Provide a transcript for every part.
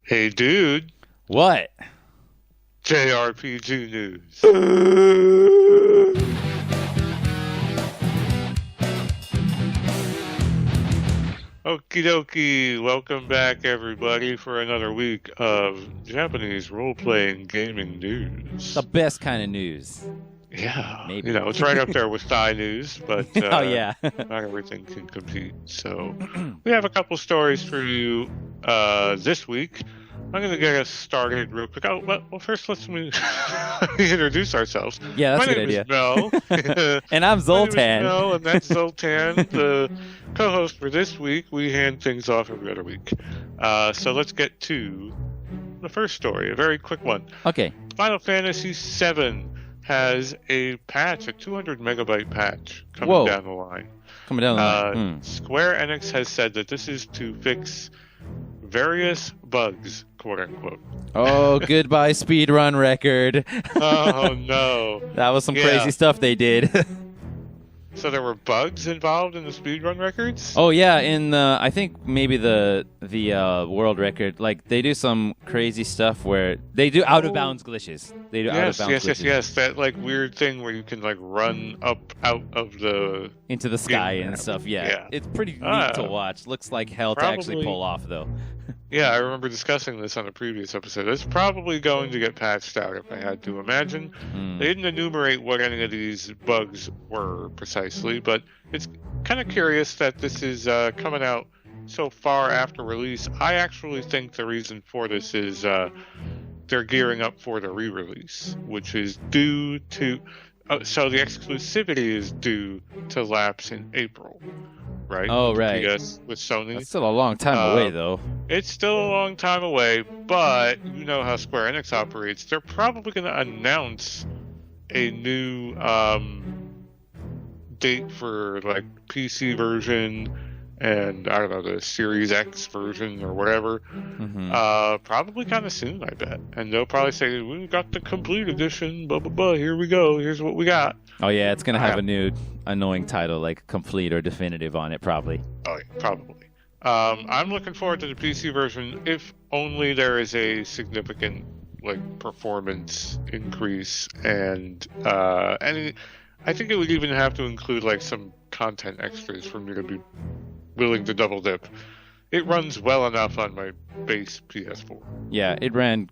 Hey, dude. What? JRPG news. Okie dokie. Welcome back, everybody, for another week of Japanese role-playing gaming news. The best kind of news. Yeah. Maybe. You know, it's right up there with Thai news, but Oh, yeah. not everything can compete. So we have a couple stories for you this week. I'm going to get us started real quick. Oh, well first let's introduce ourselves. Yeah, that's My a good name idea. is Mel. And I'm Zoltan. My name is Mel, and that's Zoltan, the co-host for this week. We hand things off every other week. So let's get to the first story, a very quick one. Okay. Final Fantasy VII has a patch, a 200 megabyte patch coming down the line. Coming down the line. Square Enix has said that this is to fix various bugs, quote unquote. Oh, goodbye speedrun record. Oh no. That was some crazy stuff they did. So there were bugs involved in the speedrun records? Oh yeah, in the I think maybe the world record, like they do some crazy stuff where they do out of bounds glitches. They do out of bounds glitches. Yes. That like weird thing where you can like run up out of the into the sky and stuff. Yeah. It's pretty neat to watch. Looks like hell to actually pull off though. Yeah, I remember discussing this on a previous episode. It's probably going to get patched out if I had to imagine. They didn't enumerate what any of these bugs were precisely, but it's kind of curious that this is coming out so far after release. I actually think the reason for this is they're gearing up for the re-release, which is due to... so the exclusivity is due to lapse in April. Right? Oh, right. Yes, with Sony. That's still a long time away, though. It's still a long time away, but you know how Square Enix operates. They're probably going to announce a new date for like PC version and I don't know, the Series X version or whatever. Probably kind of soon, I bet. And they'll probably say, "We got the complete edition. Blah blah blah. Here we go. Here's what we got." Oh yeah, it's gonna have a new annoying title like complete or definitive on it, probably. Oh, yeah, probably. I'm looking forward to the PC version, if only there is a significant like performance increase, and I think it would even have to include like some content extras for me to be willing to double dip. It runs well enough on my base PS4. Yeah, it ran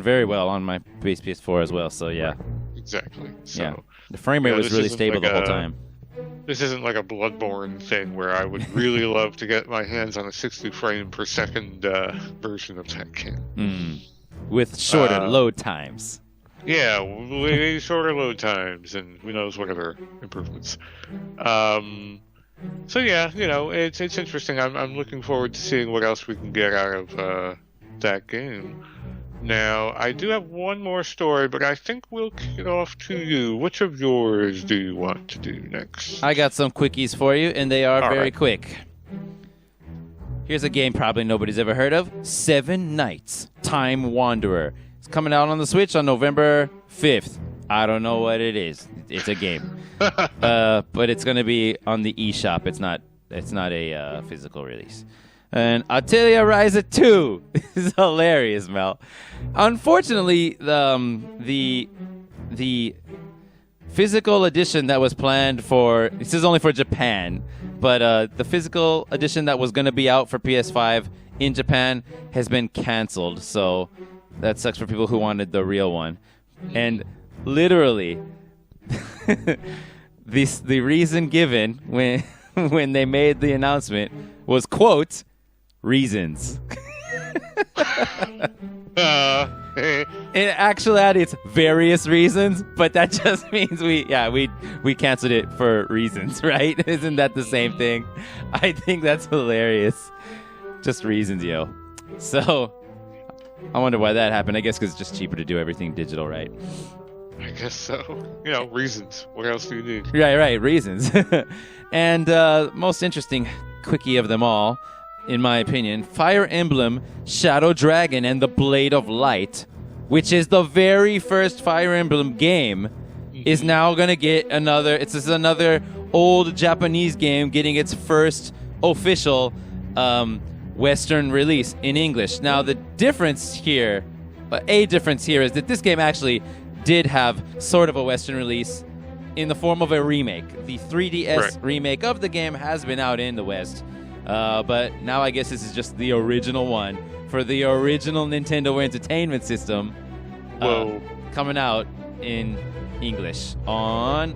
very well on my base PS4 as well. So yeah. Exactly. So, yeah. The frame rate was really stable like the whole time. This isn't like a Bloodborne thing where I would really love to get my hands on a 60 frame per second version of that game. With shorter load times. Yeah, way shorter load times and who knows what other improvements. So yeah, you know, it's interesting. I'm looking forward to seeing what else we can get out of that game. Now, I do have one more story, but I think we'll kick it off to you. Which of yours do you want to do next? I got some quickies for you, and they are very quick. Here's a game probably nobody's ever heard of. 7 Nights, Time Wanderer. It's coming out on the Switch on November 5th. I don't know what it is. It's a game. But it's going to be on the eShop. It's not a physical release. And Atelier Ryza 2 this is hilarious, Mel. Unfortunately, the physical edition that was planned for this is only for Japan, but the physical edition that was going to be out for PS5 in Japan has been canceled. So that sucks for people who wanted the real one. And literally, the reason given when they made the announcement was, quote, reasons. In actuality, it's various reasons, but that just means we canceled it for reasons, right? Isn't that the same thing? I think that's hilarious. Just reasons, yo. So, I wonder why that happened. I guess because it's just cheaper to do everything digital, right? I guess so. You know, reasons. What else do you need? Right, reasons. And most interesting quickie of them all, in my opinion, Fire Emblem, Shadow Dragon, and the Blade of Light, which is the very first Fire Emblem game, is now going to get another... It's just another old Japanese game getting its first official Western release in English. Now, the difference here, is that this game actually did have sort of a Western release in the form of a remake. The 3DS remake of the game has been out in the West, but now I guess this is just the original one for the original Nintendo Entertainment System, coming out in English on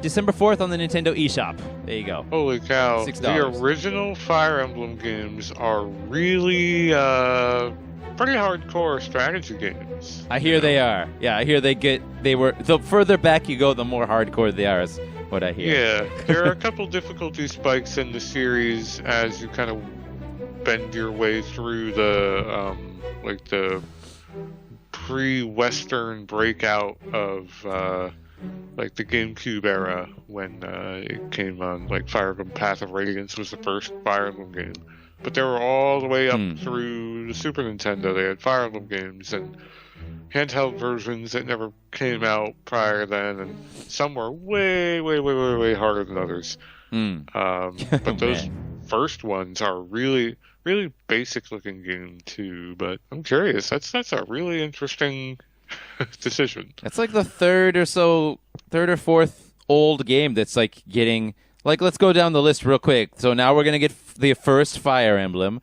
December 4th on the Nintendo eShop. There you go. Holy cow. $6. The original Fire Emblem games are really pretty hardcore strategy games. I hear they are. Yeah, I hear the further back you go, the more hardcore they are, is what I hear. Yeah, there are a couple difficulty spikes in the series as you kind of bend your way through the the pre-Western breakout of the GameCube era when it came on. Like Fire Emblem Path of Radiance was the first Fire Emblem game, but they were all the way up through the Super Nintendo. They had Fire Emblem games and handheld versions that never came out prior then, and some were way, way, way, way, way harder than others. But those first ones are really, really basic looking game too. But I'm curious. That's a really interesting decision. It's like the third or fourth old game that's like getting let's go down the list real quick. So now we're gonna get the first Fire Emblem.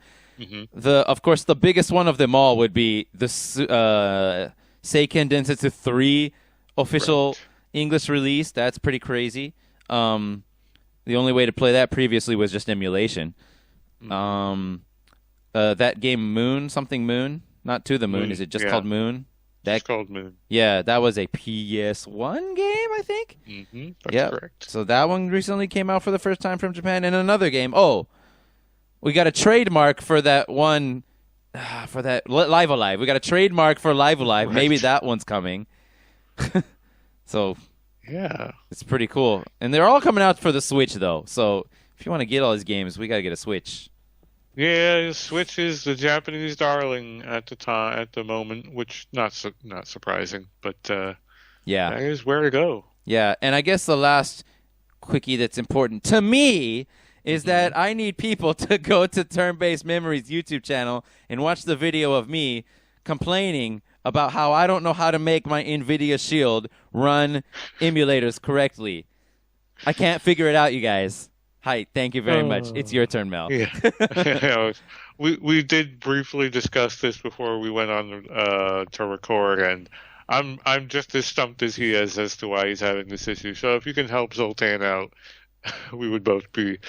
Of course, the biggest one of them all would be the Seiken Densetsu 3 official English release. That's pretty crazy. The only way to play that previously was just emulation. That game Moon, not To the Moon. Is it just called Moon? It's called Moon. Yeah, that was a PS1 game, I think. That's correct. So that one recently came out for the first time from Japan. And another game. Oh, we got a trademark for that one, for that Live Alive. We got a trademark for Live Alive. Right. Maybe that one's coming. So, yeah, it's pretty cool. And they're all coming out for the Switch, though. So if you want to get all these games, we got to get a Switch. Yeah, Switch is the Japanese darling at the moment, which not surprising, but that is where to go. Yeah, and I guess the last quickie that's important to me is that I need people to go to Turn-Based Memories YouTube channel and watch the video of me complaining about how I don't know how to make my NVIDIA Shield run emulators correctly. I can't figure it out, you guys. Hi, thank you very much. It's your turn, Mel. Yeah. we did briefly discuss this before we went on to record, and I'm just as stumped as he is as to why he's having this issue. So if you can help Zoltan out, we would both be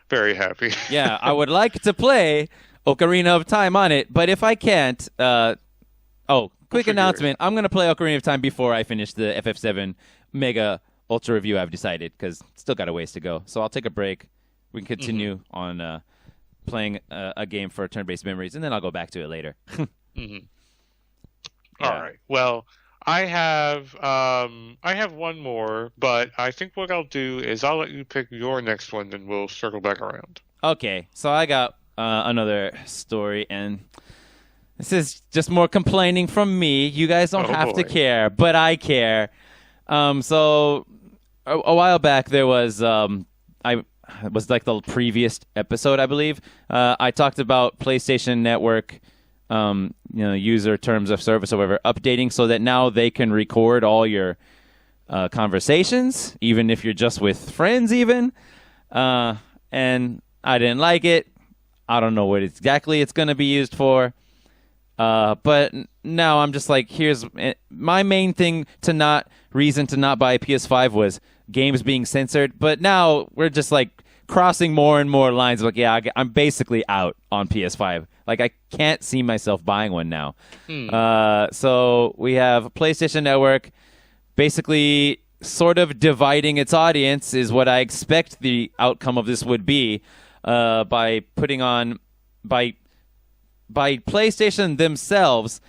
very happy. Yeah, I would like to play Ocarina of Time on it, but if I can't, quick announcement. I'm going to play Ocarina of Time before I finish the FF7 Mega Ultra review, I've decided, because still got a ways to go. So I'll take a break. We can continue on playing a game for Turn-Based Memories, and then I'll go back to it later. All right. Well, I have one more, but I think what I'll do is I'll let you pick your next one, and we'll circle back around. Okay. So I got another story, and this is just more complaining from me. You guys don't have to care, but I care. So a while back there was it was like the previous episode, I believe. I talked about PlayStation Network, user terms of service or whatever, updating so that now they can record all your conversations, even if you're just with friends, even. And I didn't like it. I don't know what exactly it's going to be used for. But now I'm just like, here's my main reason to not buy a PS5 was games being censored. But now we're just like crossing more and more lines. Like, yeah, I'm basically out on PS5. Like, I can't see myself buying one now. So we have PlayStation Network basically sort of dividing its audience is what I expect the outcome of this would be, by PlayStation themselves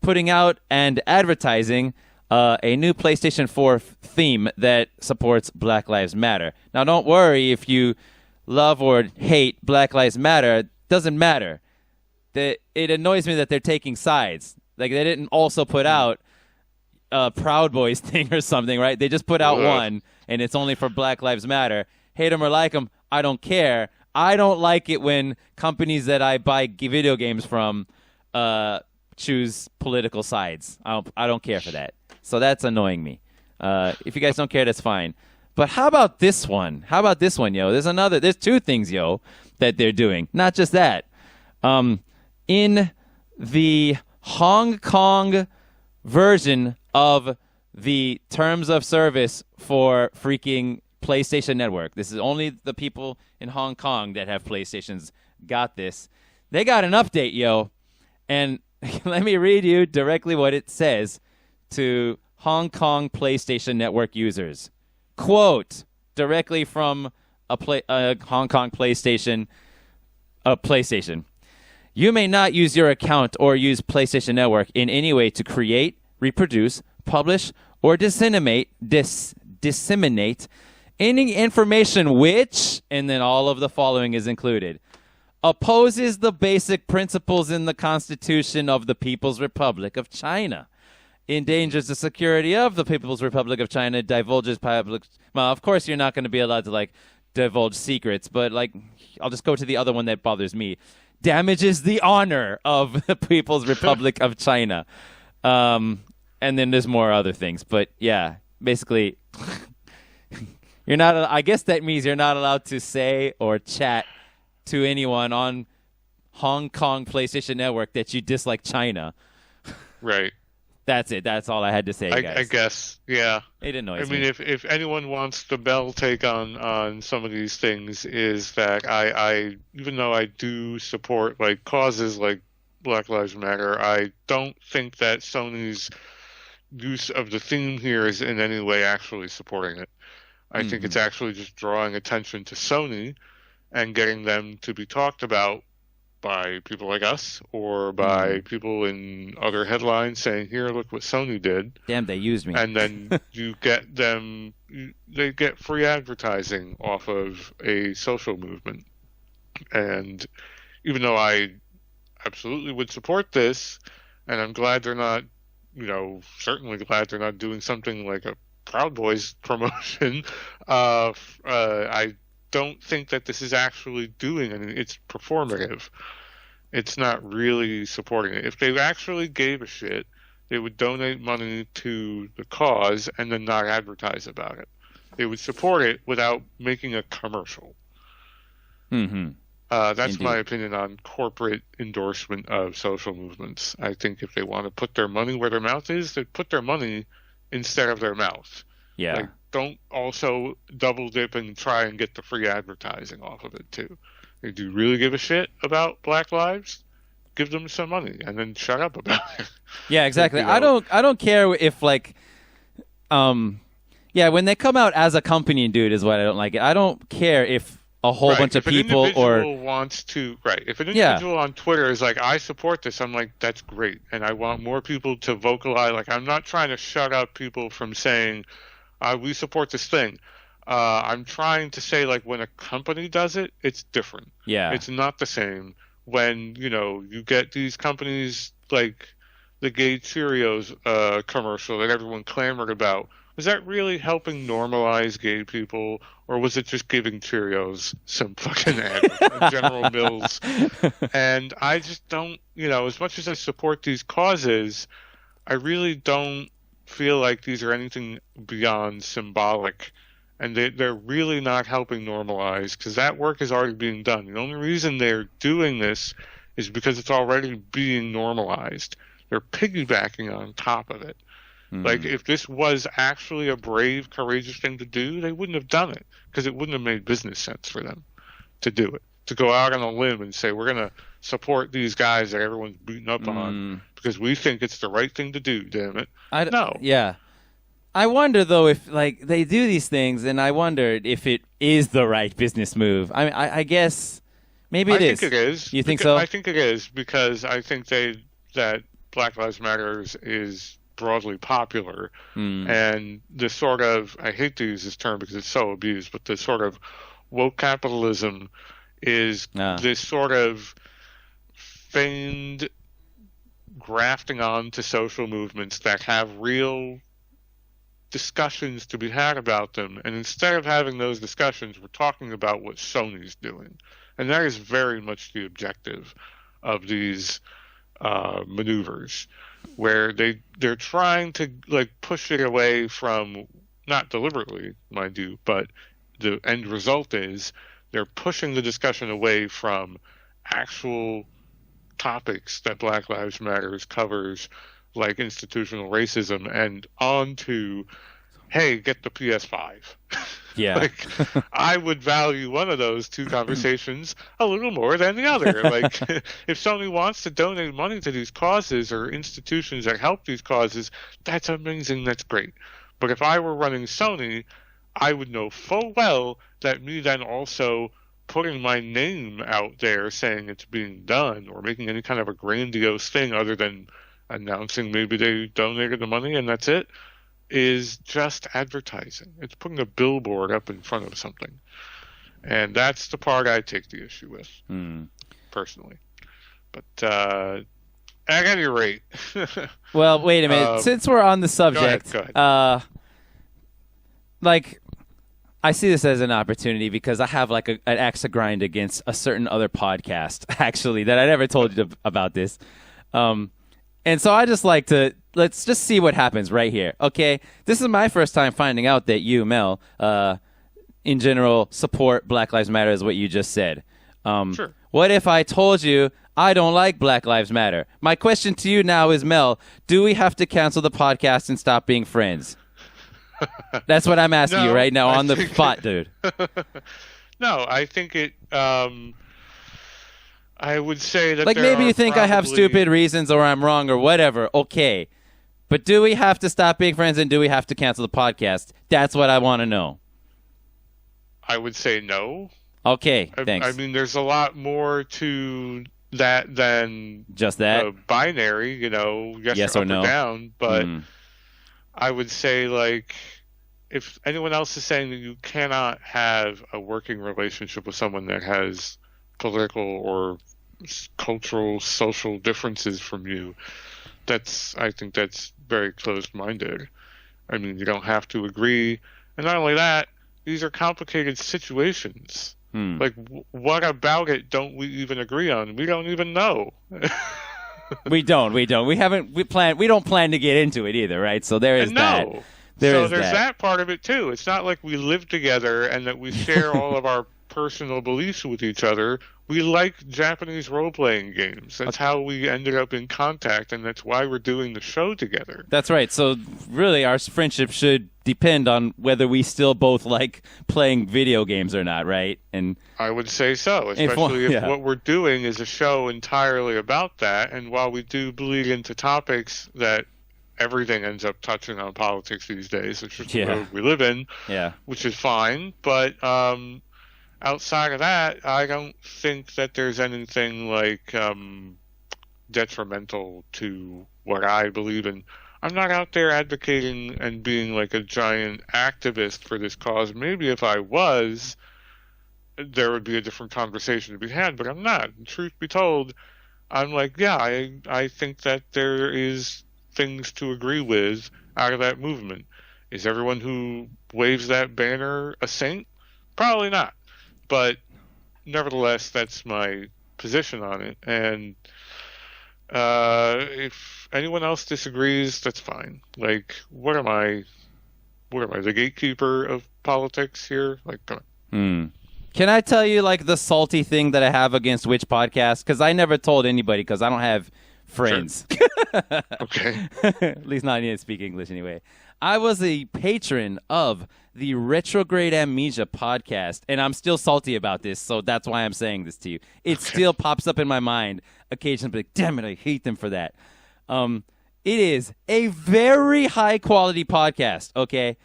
putting out and advertising a new PlayStation 4 theme that supports Black Lives Matter. Now, don't worry if you love or hate Black Lives Matter. It doesn't matter. It annoys me that they're taking sides. Like, they didn't also put out a Proud Boys thing or something, right? They just put out one, and it's only for Black Lives Matter. Hate them or like them, I don't care. I don't like it when companies that I buy video games from choose political sides. I don't care for that. So that's annoying me. If you guys don't care, that's fine. But how about this one? Yo? There's two things, yo, that they're doing. Not just that. In the Hong Kong version of the terms of service for freaking PlayStation Network. This is only the people in Hong Kong that have PlayStations got this. They got an update, yo. And let me read you directly what it says to Hong Kong PlayStation Network users. Quote, directly from a Hong Kong PlayStation. You may not use your account or use PlayStation Network in any way to create, reproduce, publish, or disseminate any information which, and then all of the following is included, opposes the basic principles in the Constitution of the People's Republic of China, endangers the security of the People's Republic of China, divulges public... Well, of course you're not going to be allowed to, divulge secrets, but, I'll just go to the other one that bothers me. Damages the honor of the People's Republic of China. And then there's more other things. But, yeah, basically, you're not. I guess that means you're not allowed to say or chat to anyone on Hong Kong PlayStation Network that you dislike China. Right. That's it. That's all I had to say, guys. I guess, yeah. It annoys me. I mean, if anyone wants the Bell take on some of these things, is that I even though I do support causes like Black Lives Matter, I don't think that Sony's use of the theme here is in any way actually supporting it. I think it's actually just drawing attention to Sony and getting them to be talked about by people like us or by people in other headlines saying, here, look what Sony did. Damn, they used me. And then you get them, they get free advertising off of a social movement. And even though I absolutely would support this, and I'm glad they're not, certainly glad they're not doing something like a Proud Boys promotion, I don't think that this is actually doing anything. It's performative. It's not really supporting it. If they actually gave a shit, they would donate money to the cause and then not advertise about it. They would support it without making a commercial. That's Indeed. My opinion on corporate endorsement of social movements. I think if they want to put their money where their mouth is, they put their money instead of their mouth. Yeah. Don't also double dip and try and get the free advertising off of it too. If you really give a shit about Black lives, give them some money and then shut up about it. Yeah, exactly. I don't care if when they come out as a company, dude, is what I don't like it. I don't care if a whole bunch of people if an individual on Twitter is like, I support this, I'm like, that's great, and I want more people to vocalize. I'm not trying to shut up people from saying we support this thing. I'm trying to say, when a company does it, it's different. Yeah, it's not the same when you get these companies like the gay Cheerios commercial that everyone clamored about. Was that really helping normalize gay people, or was it just giving Cheerios some fucking ad, General Mills? And I just don't, as much as I support these causes, I really don't feel like these are anything beyond symbolic. And they're really not helping normalize, because that work is already being done. The only reason they're doing this is because it's already being normalized. They're piggybacking on top of it. If this was actually a brave, courageous thing to do, they wouldn't have done it, because it wouldn't have made business sense for them to do it. To go out on a limb and say, we're going to support these guys that everyone's beating up on because we think it's the right thing to do, damn it. No. Yeah. I wonder, though, if they do these things, and I wondered if it is the right business move. I guess maybe it is. I think it is. You think so? I think it is, because I think that Black Lives Matter is broadly popular, and the sort of, I hate to use this term because it's so abused, but the sort of woke capitalism is this sort of feigned grafting on to social movements that have real discussions to be had about them, and instead of having those discussions, we're talking about what Sony's doing, And that is very much the objective of these maneuvers, where they're trying to like push it away from, not deliberately, mind you, but the end result is they're pushing the discussion away from actual topics that Black Lives Matter covers, like institutional racism, and onto, hey, get the PS5. Yeah. Like, I would value one of those two conversations a little more than the other. Like, if Sony wants to donate money to these causes or institutions that help these causes, that's amazing, that's great. But if I were running Sony, I would know full well that me then also putting my name out there saying it's being done, or making any kind of a grandiose thing other than announcing maybe they donated the money and that's it, is just advertising. It's putting a billboard up in front of something. And that's the part I take the issue with, personally. But at any rate... Well, wait a minute. Since we're on the subject, go ahead. Like, I see this as an opportunity because I have like an axe to grind against a certain other podcast, actually, that I never told you about this. And so I just like to, let's just see what happens right here. Okay, this is my first time finding out that you, Mel, in general, support Black Lives Matter, is what you just said. Sure. What if I told you I don't like Black Lives Matter? My question to you now is, Mel, do we have to cancel the podcast and stop being friends? That's what I'm asking you right now on the spot, dude. No, I think it... I would say that, like, maybe you think I have stupid reasons or I'm wrong or whatever. Okay. But do we have to stop being friends and do we have to cancel the podcast? That's what I want to know. I would say no. Okay, thanks. I mean, there's a lot more to that than just that binary, yes or no, or down. But I would say, like, if anyone else is saying that you cannot have a working relationship with someone that has political or cultural, social differences from you, I think that's very closed-minded. I mean, you don't have to agree. And not only that, these are complicated situations. Like, what about it don't we even agree on? We don't even know. We don't. We don't plan to get into it either, right? So there is that. There's that part of it too. It's not like we live together and that we share all of our personal beliefs with each other. We like Japanese role-playing games. That's how we ended up in contact, and that's why we're doing the show together. That's right. So really, our friendship should depend on whether we still both like playing video games or not, right? And I would say so, especially if what we're doing is a show entirely about that. And while we do bleed into topics that everything ends up touching on politics these days, which is the world we live in, which is fine. But outside of that, I don't think that there's anything like detrimental to what I believe in. I'm not out there advocating and being like a giant activist for this cause. Maybe if I was, there would be a different conversation to be had, but I'm not. Truth be told, I'm like, I think that there is things to agree with out of that movement. Is everyone who waves that banner a saint? Probably not. But nevertheless, that's my position on it. And if anyone else disagrees, that's fine. Like, what am I, the gatekeeper of politics here? Like, come on. Can I tell you, like, the salty thing that I have against which podcast? Because I never told anybody because I don't have friends. Sure. Okay. At least not even speak English anyway. I was a patron of the Retrograde Amnesia podcast, and I'm still salty about this, so that's why I'm saying this to you. It still pops up in my mind occasionally, like, damn it, I hate them for that. It is a very high-quality podcast, okay?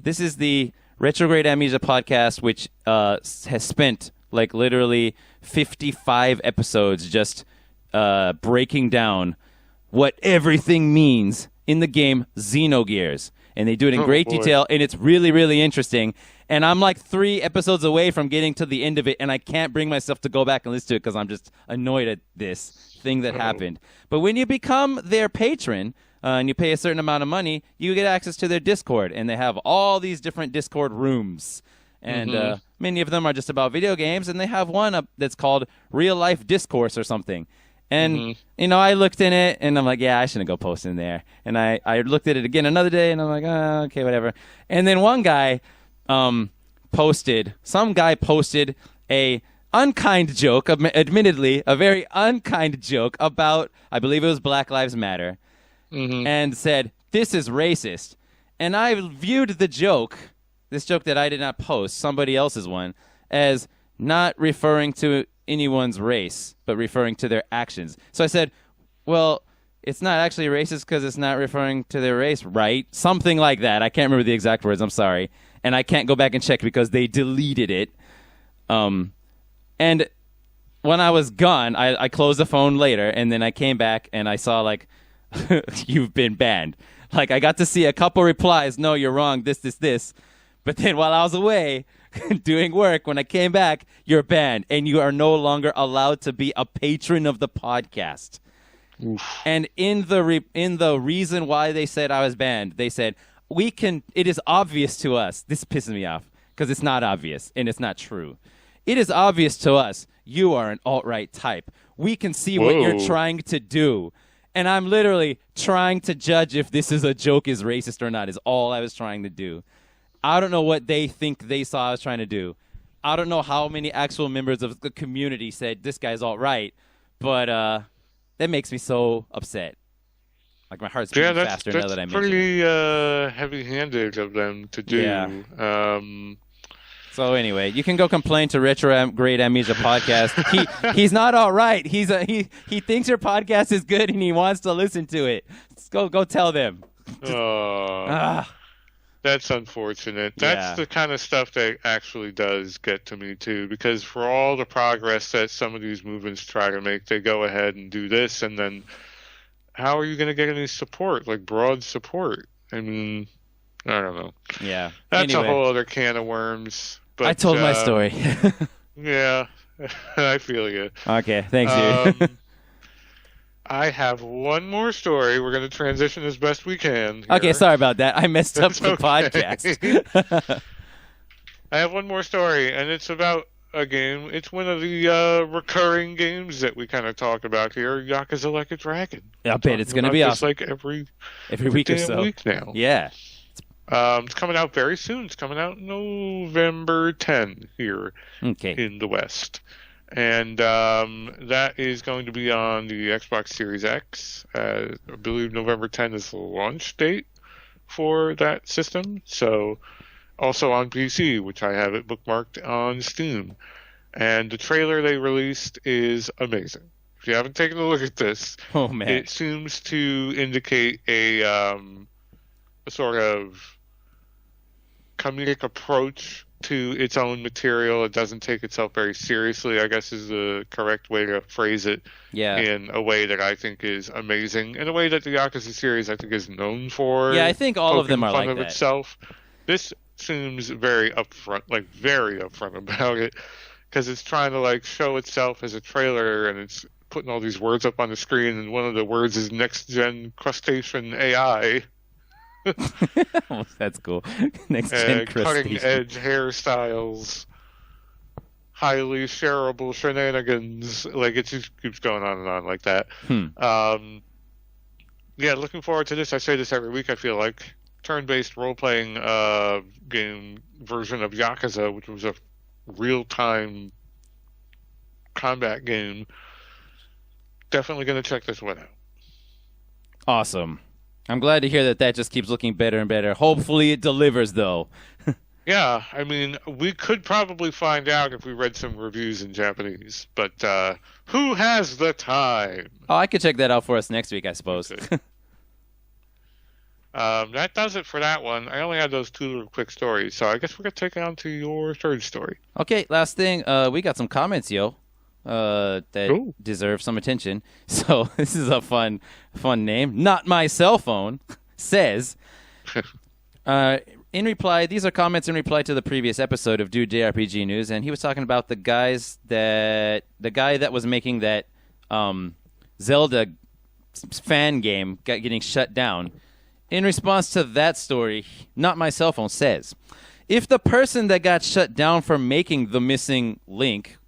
This is the Retrograde Amnesia podcast, which has spent, like, literally 55 episodes just breaking down what everything means in the game Xenogears. And they do it in great detail, and it's really, really interesting. And I'm like 3 episodes away from getting to the end of it, and I can't bring myself to go back and listen to it because I'm just annoyed at this thing that happened. But when you become their patron and you pay a certain amount of money, you get access to their Discord, and they have all these different Discord rooms. And many of them are just about video games, and they have one up that's called Real Life Discourse or something. And, I looked in it, and I'm like, yeah, I shouldn't go post in there. And I looked at it again another day, and I'm like, okay, whatever. And then one guy posted a unkind joke, admittedly, a very unkind joke about, I believe it was Black Lives Matter, and said, this is racist. And I viewed the joke, this joke that I did not post, somebody else's one, as not referring to anyone's race, but referring to their actions. So I said, well, it's not actually racist because it's not referring to their race, right? Something like that. I can't remember the exact words. I'm sorry. And I can't go back and check because they deleted it. And when I was gone, I closed the phone later, and then I came back and I saw, like, you've been banned. Like, I got to see a couple replies, no, you're wrong, this. But then while I was away doing work, when I came back, you're banned, and you are no longer allowed to be a patron of the podcast. Oof. And in the reason why they said I was banned, they said, it is obvious to us. This pisses me off because it's not obvious and it's not true. It is obvious to us you are an alt-right type. We can see what you're trying to do. And I'm literally trying to judge if this is a joke is racist or not is all I was trying to do. I don't know what they think they saw I was trying to do. I don't know how many actual members of the community said this guy's alt-right, but that makes me so upset. Like, my heart's beating faster now that I mention it. That's pretty heavy-handed of them to do. Yeah. So anyway, you can go complain to Retrograde Amnesia podcast. He's not all right. He thinks your podcast is good and he wants to listen to it. Go tell them. That's unfortunate. That's the kind of stuff that actually does get to me too, because for all the progress that some of these movements try to make, they go ahead and do this, and then how are you going to get any support, like broad support? I mean, I don't know. Yeah. That's a whole other can of worms. But, I told my story. Yeah, I feel you. Okay, thanks, dude. I have one more story. We're going to transition as best we can here. Okay, sorry about that. I messed up the podcast. I have one more story, and it's about a game. It's one of the recurring games that we kind of talk about here, Yakuza Like a Dragon. I bet it's going to be awesome. Like every week or so. Week now. Yeah. It's coming out very soon. It's coming out November 10 here in the West. And that is going to be on the Xbox Series X. I believe November 10 is the launch date for that system. So also on PC, which I have it bookmarked on Steam. And the trailer they released is amazing. If you haven't taken a look at this, it seems to indicate a sort of comedic approach to its own material. It doesn't take itself very seriously, I guess is the correct way to phrase it, in a way that I think is amazing, in a way that the Yakuza series I think is known for. Yeah, I think all of them are like that. Itself. This seems very upfront about it, because it's trying to like show itself as a trailer, and it's putting all these words up on the screen, and one of the words is next-gen crustacean AI. That's cool. Next gen cutting edge hairstyles, highly shareable shenanigans. Like, it just keeps going on and on like that. Looking forward to this. I say this every week, I feel like. Turn-based role-playing game version of Yakuza, which was a real-time combat game. Definitely going to check this one out. Awesome. I'm glad to hear that just keeps looking better and better. Hopefully it delivers, though. Yeah, I mean, we could probably find out if we read some reviews in Japanese, but who has the time? Oh, I could check that out for us next week, I suppose. That does it for that one. I only had those two little quick stories, so I guess we're going to take it on to your third story. Okay, last thing. We got some comments, yo. That deserve some attention. So this is a fun name. Not My Cell Phone says, in reply, these are comments in reply to the previous episode of Dude JRPG News, and he was talking about the guy that was making that Zelda fan game getting shut down. In response to that story, Not My Cell Phone says, if the person that got shut down for making the missing Link,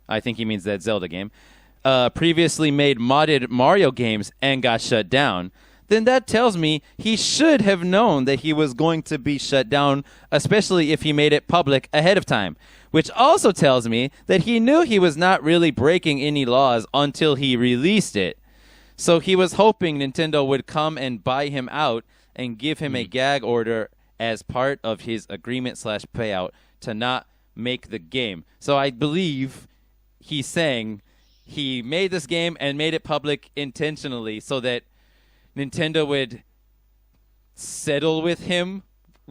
I think he means that Zelda game, previously made modded Mario games and got shut down, then that tells me he should have known that he was going to be shut down, especially if he made it public ahead of time. Which also tells me that he knew he was not really breaking any laws until he released it. So he was hoping Nintendo would come and buy him out and give him a gag order as part of his agreement/payout to not make the game. So I believe he's saying he made this game and made it public intentionally so that Nintendo would settle with him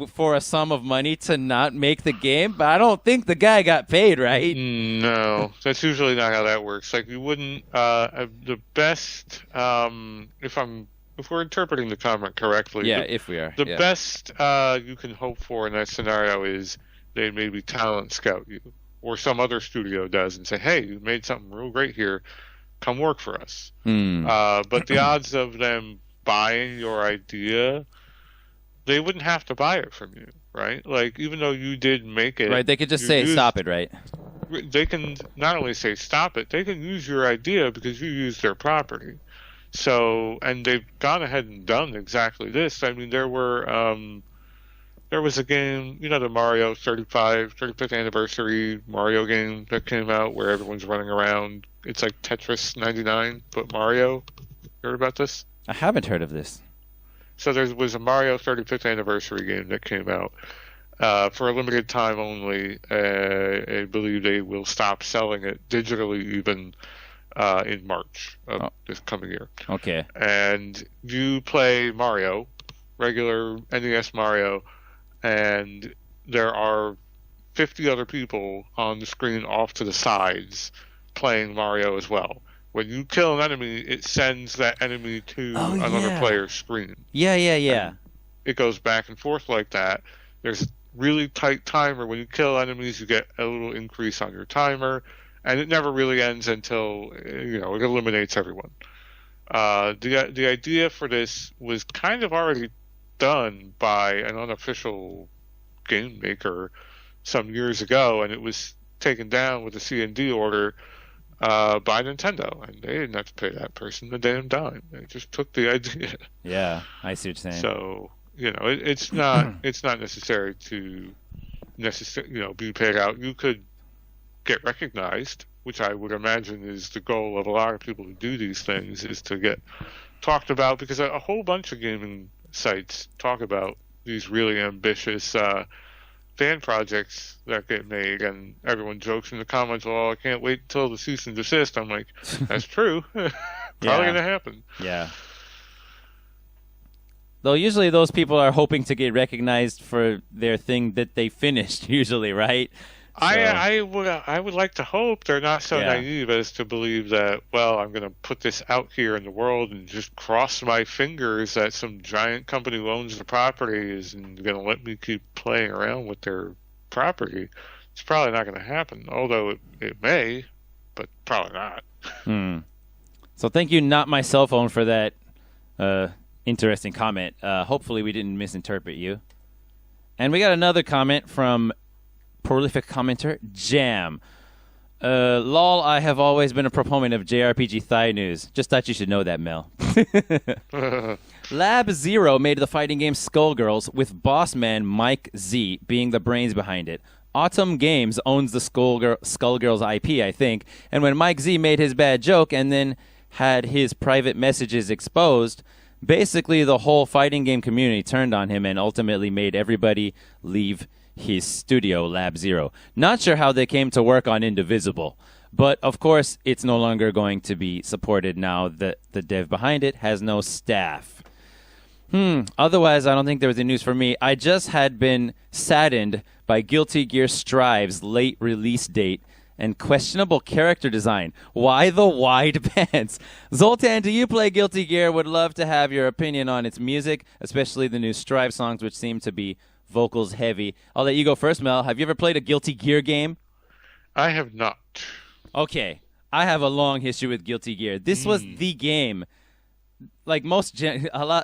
for a sum of money to not make the game, but I don't think the guy got paid, right? No, that's usually not how that works. Like, you wouldn't. The best, if we're interpreting the comment correctly, if we are, the best you can hope for in that scenario is they maybe talent scout you, or some other studio does, and say, "Hey, you made something real great here. Come work for us." But the odds of them buying your idea, they wouldn't have to buy it from you, right? Like, even though you did make it, right? They could just say stop it, right? They can not only say stop it, they can use your idea because you used their property. So, and they've gone ahead and done exactly this. I mean, there was a game, the Mario 35th anniversary Mario game that came out where everyone's running around. It's like Tetris 99, but Mario. Heard about this? I haven't heard of this. So there was a Mario 35th anniversary game that came out for a limited time only. I believe they will stop selling it digitally even in March of this coming year. Okay. And you play Mario, regular NES Mario, and there are 50 other people on the screen off to the sides playing Mario as well. When you kill an enemy, it sends that enemy to another player's screen. Yeah. And it goes back and forth like that. There's a really tight timer. When you kill enemies, you get a little increase on your timer, and it never really ends until it eliminates everyone. The idea for this was kind of already done by an unofficial game maker some years ago, and it was taken down with a C&D order by Nintendo, and they didn't have to pay that person a damn dime. They just took the idea. Yeah, I see what you're saying. So it's not necessary to be paid out. You could get recognized, which I would imagine is the goal of a lot of people who do these things, is to get talked about, because a whole bunch of gaming sites talk about these really ambitious fan projects that get made, and everyone jokes in the comments, "Oh, I can't wait until the cease and desist." I'm like, that's true. Probably gonna happen. Yeah. Though usually those people are hoping to get recognized for their thing that they finished, usually, right? So, I would like to hope they're not so naive as to believe that, well, I'm going to put this out here in the world and just cross my fingers that some giant company who owns the property is going to let me keep playing around with their property. It's probably not going to happen, although it may, but probably not. So thank you, Not My Cell Phone, for that interesting comment. Hopefully we didn't misinterpret you. And we got another comment from prolific commenter Jam. Lol, I have always been a proponent of JRPG Thigh News. Just thought you should know that, Mel. Lab Zero made the fighting game Skullgirls, with boss man Mike Z being the brains behind it. Autumn Games owns the Skullgirls IP, I think, and when Mike Z made his bad joke and then had his private messages exposed, basically the whole fighting game community turned on him and ultimately made everybody leave his studio, Lab Zero. Not sure how they came to work on Indivisible, but of course it's no longer going to be supported now that the dev behind it has no staff. Otherwise, I don't think there was any news for me. I just had been saddened by Guilty Gear Strive's late release date and questionable character design. Why the wide pants? Zoltan, do you play Guilty Gear? Would love to have your opinion on its music, especially the new Strive songs, which seem to be vocals heavy. I'll let you go first, Mel. Have you ever played a Guilty Gear game? I have not. Okay. I have a long history with Guilty Gear. This was the game. Like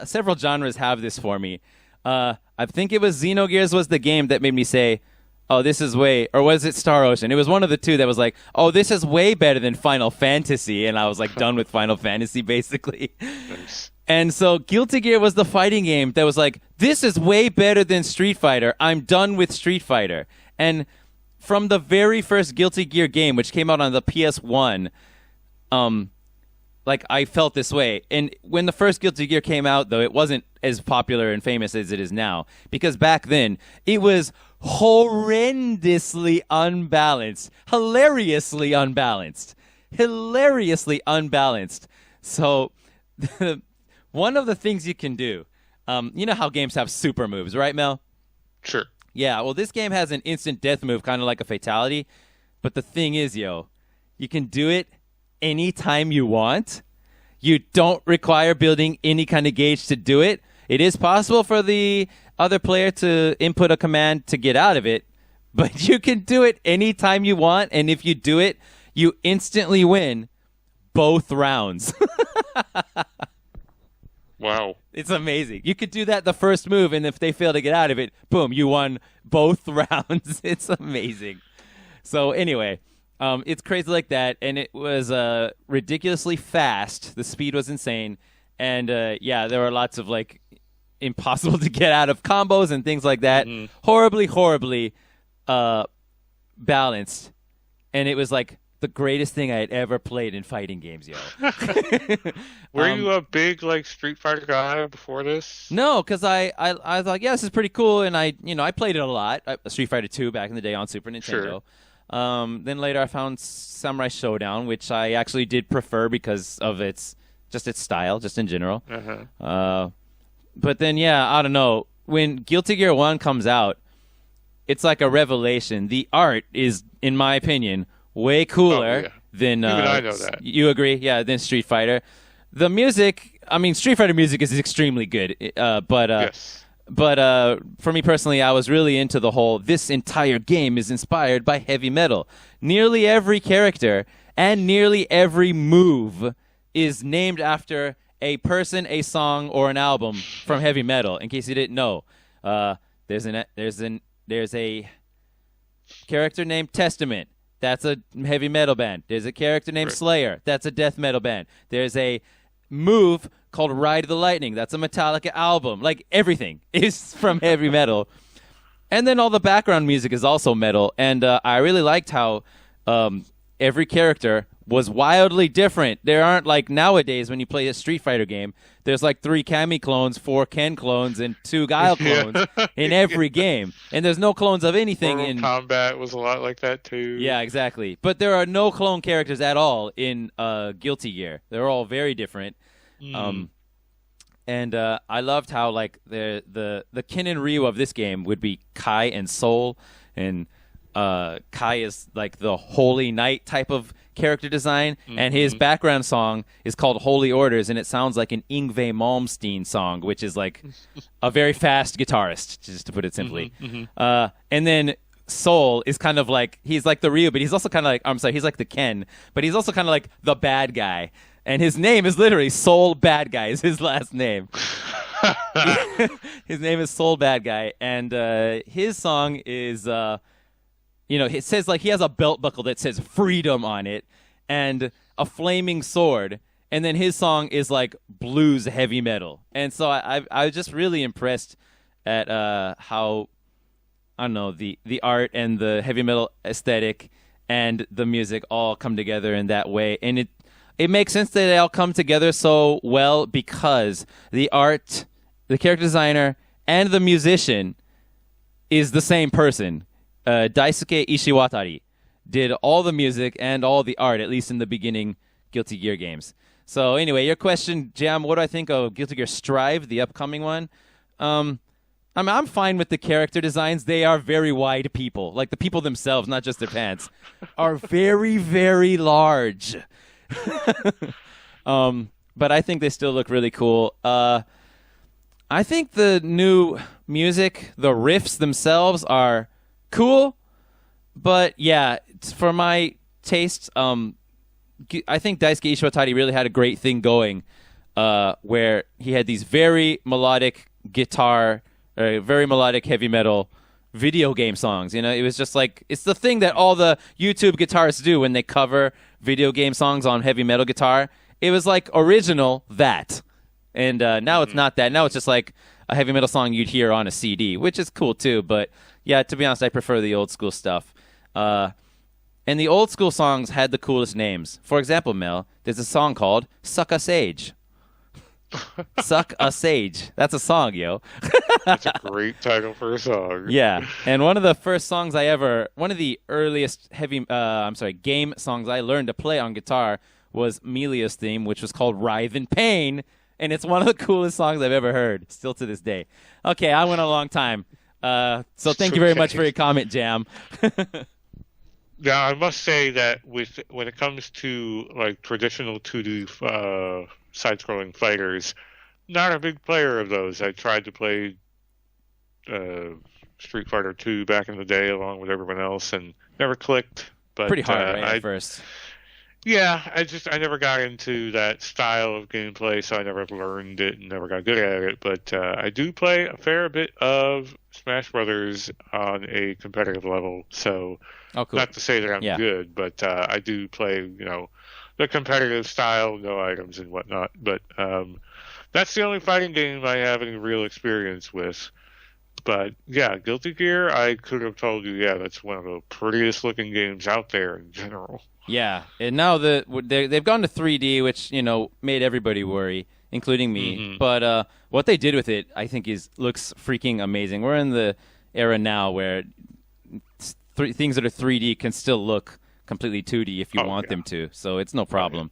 several genres have this for me. I think it was Xenogears was the game that made me say, oh, this is way, or was it Star Ocean? It was one of the two that was like, oh, this is way better than Final Fantasy. And I was like done with Final Fantasy, basically. Nice. And so Guilty Gear was the fighting game that was like, this is way better than Street Fighter. I'm done with Street Fighter. And from the very first Guilty Gear game, which came out on the PS1, like I felt this way. And when the first Guilty Gear came out, though, it wasn't as popular and famous as it is now. Because back then, it was horrendously unbalanced. Hilariously unbalanced. So one of the things you can do, you know how games have super moves, right, Mel? Sure. Yeah, well, this game has an instant death move, kind of like a fatality. But the thing is, you can do it anytime you want. You don't require building any kind of gauge to do it. It is possible for the other player to input a command to get out of it, but you can do it anytime you want, and if you do it, you instantly win both rounds. Wow. It's amazing. You could do that the first move, and if they fail to get out of it, boom, you won both rounds. It's amazing. So anyway, it's crazy like that, and it was ridiculously fast. The speed was insane, and yeah, there were lots of like impossible to get out of combos and things like that. Mm-hmm. Horribly balanced, and it was like the greatest thing I had ever played in fighting games, yo. Were you a big like Street Fighter guy before this? No, because I was like, yeah, this is pretty cool, and I played it a lot. Street Fighter 2 back in the day on Super Nintendo. Sure. Then later I found Samurai Showdown, which I actually did prefer because of its style, just in general. Uh-huh. But then, yeah, I don't know. When Guilty Gear 1 comes out, it's like a revelation. The art is, in my opinion, way cooler than... Even I know that. You agree? Yeah, than Street Fighter. The music, I mean, Street Fighter music is extremely good. Yes. But for me personally, I was really into the whole, this entire game is inspired by heavy metal. Nearly every character and nearly every move is named after a person, a song, or an album from heavy metal. In case you didn't know, there's a character named Testament. That's a heavy metal band. There's a character named Slayer. That's a death metal band. There's a move called Ride the Lightning. That's a Metallica album. Like, everything is from heavy metal. And then all the background music is also metal. And I really liked how every character was wildly different. There aren't like nowadays when you play a Street Fighter game, there's like 3 Cammy clones, 4 Ken clones, and 2 Guile clones in every game. And there's no clones of anything in Combat was a lot like that too. Yeah, exactly. But there are no clone characters at all in Guilty Gear. They're all very different. And I loved how like the Ken and Ryu of this game would be Kai and Soul, and Kai is like the Holy Knight type of character design, and his background song is called Holy Orders, and it sounds like an Yngwie Malmsteen song, which is like a very fast guitarist, just to put it simply. And then Soul is kind of like, he's like the Ryu, but he's also kind of like, I'm sorry, he's like the Ken, but he's also kind of like the bad guy. And his name is literally Soul Bad Guy is his last name. His name is Soul Bad Guy, and his song is... it says like he has a belt buckle that says freedom on it and a flaming sword. And then his song is like blues heavy metal. And so I was just really impressed at how, I don't know, the art and the heavy metal aesthetic and the music all come together in that way. And it makes sense that they all come together so well because the art, the character designer, and the musician is the same person. Daisuke Ishiwatari did all the music and all the art, at least in the beginning Guilty Gear games. So anyway, your question, Jam, what do I think of Guilty Gear Strive, the upcoming one? I'm fine with the character designs. They are very wide people. Like the people themselves, not just their pants, are very, very large. But I think they still look really cool. I think the new music, the riffs themselves are cool, but yeah, for my taste, I think Daisuke Ishiwatari really had a great thing going, where he had these very melodic guitar very melodic heavy metal video game songs. You know, it was just like, it's the thing that all the YouTube guitarists do when they cover video game songs on heavy metal guitar. It was like original that. And now it's not that. Now it's just like a heavy metal song you'd hear on a CD, which is cool too. But yeah, to be honest, I prefer the old school stuff. And the old school songs had the coolest names. For example, Mel, there's a song called Suck a Sage. Suck a Sage. That's a song, yo. That's a great title for a song. Yeah. And one of the first songs one of the earliest game songs I learned to play on guitar was Melia's theme, which was called Writhe in Pain. And it's one of the coolest songs I've ever heard, still to this day. Okay, I went a long time. So thank you very much for your comment, Jam. Now, I must say that when it comes to like traditional 2D side-scrolling fighters, not a big player of those. I tried to play Street Fighter 2 back in the day along with everyone else and never clicked. But pretty hard, right, at first. Yeah, I never got into that style of gameplay, so I never learned it and never got good at it. But I do play a fair bit of Smash Brothers on a competitive level, so cool. Not to say that I'm good, but I do play, the competitive style, no items and whatnot. But that's the only fighting game I have any real experience with. But yeah, Guilty Gear, I could have told you, that's one of the prettiest looking games out there in general. Yeah, and now they've gone to 3D, which made everybody worry, including me. Mm-hmm. But what they did with it, I think, looks freaking amazing. We're in the era now where things that are 3D can still look completely 2D if you want them to, so it's no problem.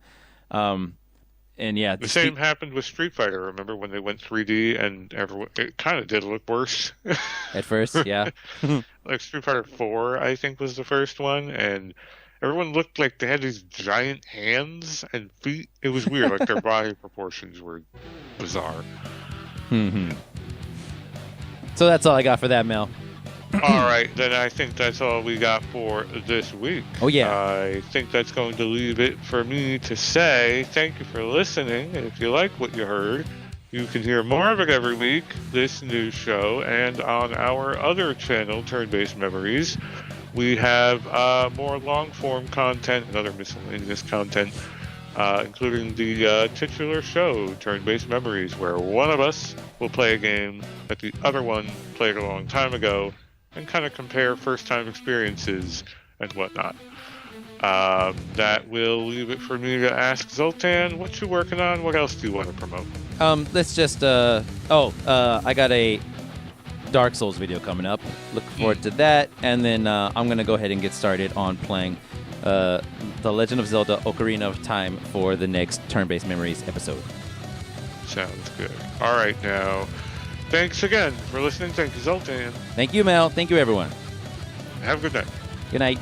And yeah, the same happened with Street Fighter. Remember when they went 3D and it kind of did look worse at first? Yeah, like Street Fighter 4, I think, was the first one, and everyone looked like they had these giant hands and feet. It was weird. Like their body proportions were bizarre. Mm-hmm. So that's all I got for that, Mel. All right, then I think that's all we got for this week. Oh, yeah. I think that's going to leave it for me to say thank you for listening. And if you like what you heard, you can hear more of it every week, this news show, and on our other channel, Turn-Based Memories. We have more long-form content and other miscellaneous content, including the titular show, Turn-Based Memories, where one of us will play a game that the other one played a long time ago, and kind of compare first-time experiences and whatnot. That will leave it for me to ask Zoltan, what you working on? What else do you want to promote? Let's just, I got a Dark Souls video coming up. Look forward to that. And then I'm going to go ahead and get started on playing The Legend of Zelda Ocarina of Time for the next Turn-Based Memories episode. Sounds good. All right, now. Thanks again for listening. Thank you, Zoltan. Thank you, Mel. Thank you, everyone. Have a good night. Good night.